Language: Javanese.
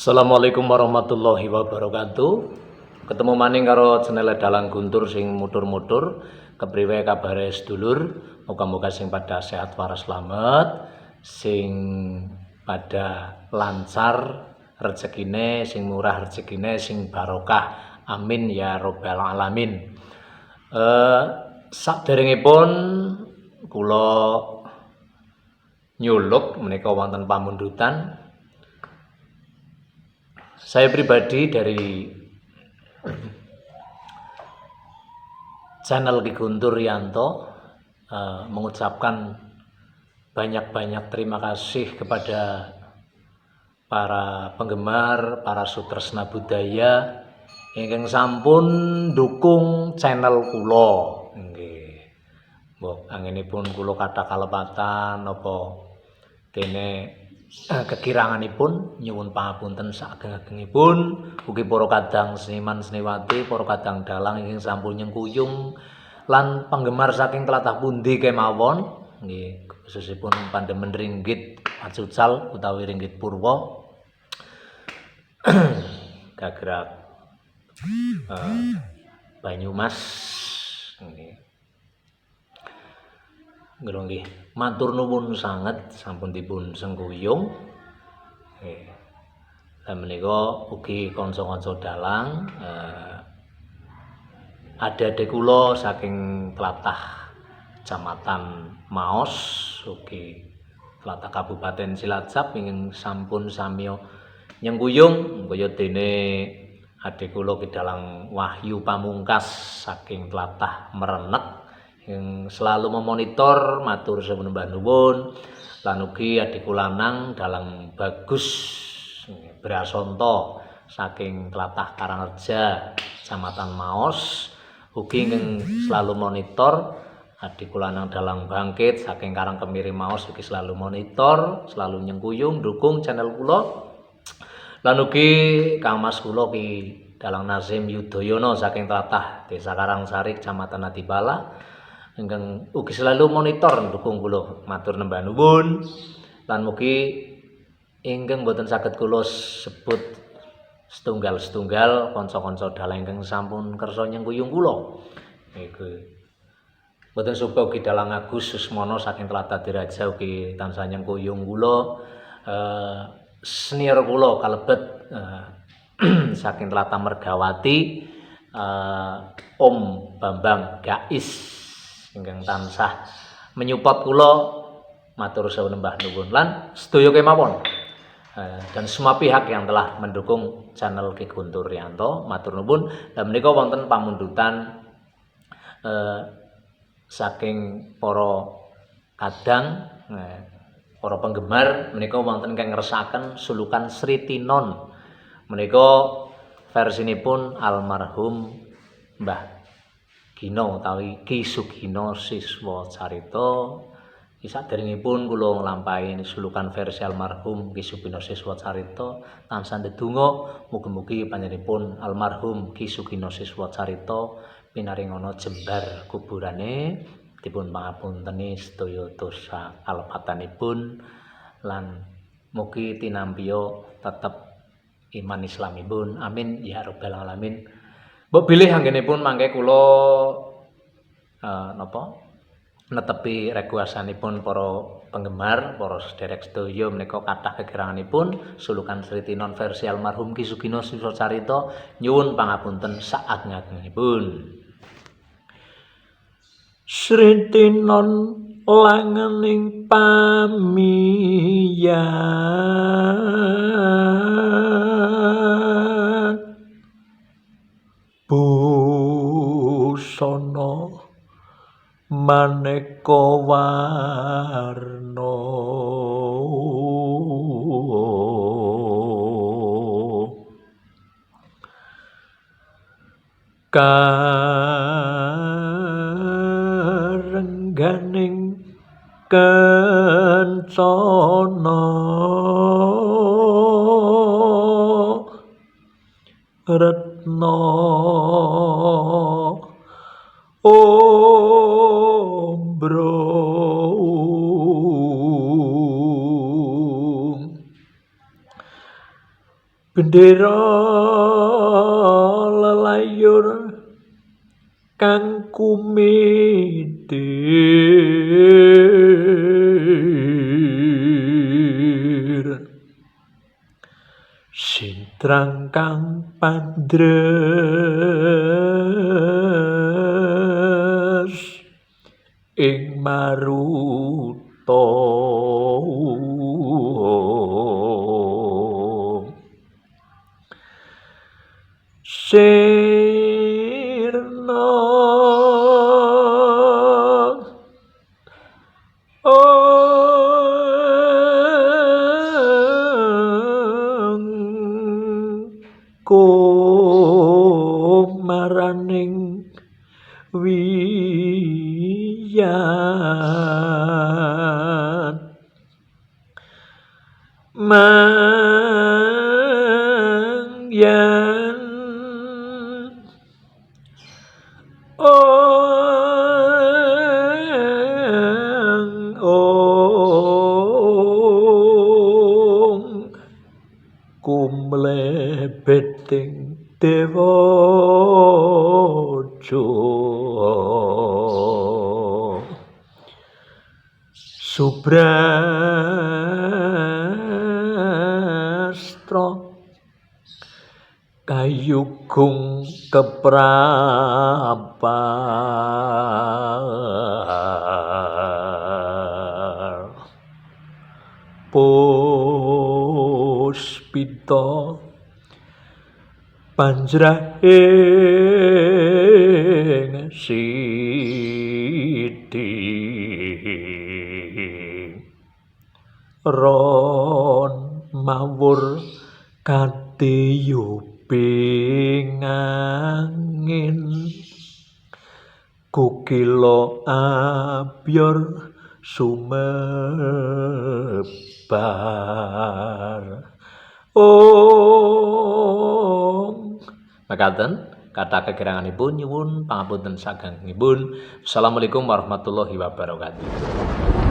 Assalamualaikum warahmatullahi wabarakatuh. Ketemu maning karo channel Dalang Guntur sing mutur-mutur. Kepriwe kabare sedulur? Moga-moga sing pada sehat waras slamet, sing pada lancar rezekine, sing murah rezekine, sing barokah. Amin ya robbal alamin. Saderengipun kula nyuluk menika wonten pamundutan. Saya pribadi dari channel Ki Guntur Riyanto mengucapkan banyak-banyak terima kasih kepada para penggemar, para sutresna budaya ingkang sampun dukung channel kula. Nggih. Mbok anginipun kula kathah kalepatan napa dene kekiranganipun nyuwun pangapunten saageng-agengipun ugi para kadang seniman seniwati, para kadang dalang ingkang sampun nyengkuyung lan penggemar saking tlatah pundi kemawon nggih khususipun pandemen ringgit acucal utawi ringgit purwa gagrag Banyumas nggih. Nggih, matur nuwun sanget sampun dipun sengkuyung. Nggih. Lan menika ugi kanca-kanca dalang adik-adik kula saking tlatah Kecamatan Maos ugi tlatah Kabupaten Cilacap ingkang sampun sami nyengkuyung kaya dene adik kula Ki Dalang Wahyu Pamungkas saking tlatah Merenek yang selalu memonitor matur suwun mbah nuwun lan ugi adikku lanang Dalang Bagus Brasonto saking tlatah Karangreja Kecamatan Maos ugi ingkang selalu monitor adikku lanang Dalang Bangkit saking Karangkemiri Maos ugi selalu monitor selalu nyengkuyung dukung channel kula lan ugi Kang Mas kula Ki Dalang Nazim Yudhoyono saking tlatah Desa Karangsari Kecamatan Adibala ingkang ugi selalu monitor dukung kula matur nembah nuwun lan mugi ingkang boten saged kula sebut setunggal-setunggal kanca-kanca dalang ingkang sampun kersa nyengkuyung kula niku boten supa ugi Dalang Agus Susmono saking tlatah Diraja ugi tansah nyengkuyung kula senior kula kalebet saking tlatah Mergawati Om Bambang Gais ingkang tansah menyupport kula matur suwun mbah nuwun lan sedaya kemawon dan semua pihak yang telah mendukung channel Ki Guntur Riyanto matur nuwun dan menika wonten pamundutan saking para kadang para penggemar menika wonten kang ngresakaken sulukan Sri Tinon menika versinipun almarhum Mbah Gino utawi Ki Sugino Siswa Carita. Saderengipun kula nglampahi sulukan versi almarhum Ki Sugino Siswa Carita tansah ndedonga mugi-mugi panjenenganipun almarhum Ki Sugino Siswa Carita pinaringana jembar kuburane dipun pangapunteni sedaya dosa kalepatanipun lan mugi tinambiya tetep iman Islamipun. Amin ya rabbal alamin. Mbok bilih anggenipun mangke kula netepi requestanipun para penggemar, para sederek sedaya menika kathah kekiranganipun sulukan Sri Tinon versi almarhum Ki Sugino Siswa Carita nyuwun pangapunten saageng-agengipun. Sri Tinon langening pamiyan busana maneka warna karengganing kencana retna ombrong bendera lelayur kang kumitir sintrang kang pandres ing maruta sirna kumaraning wiyat mangyan kumlebeting dewaja Subrastra kayugung keprapar puspita panjrahing siti ron mawur katiyuping angin kukila abyor sumebar mekaten kata kekiranganipun nyuwun pangapunten sagengipun. Assalamualaikum warahmatullahi wabarakatuh.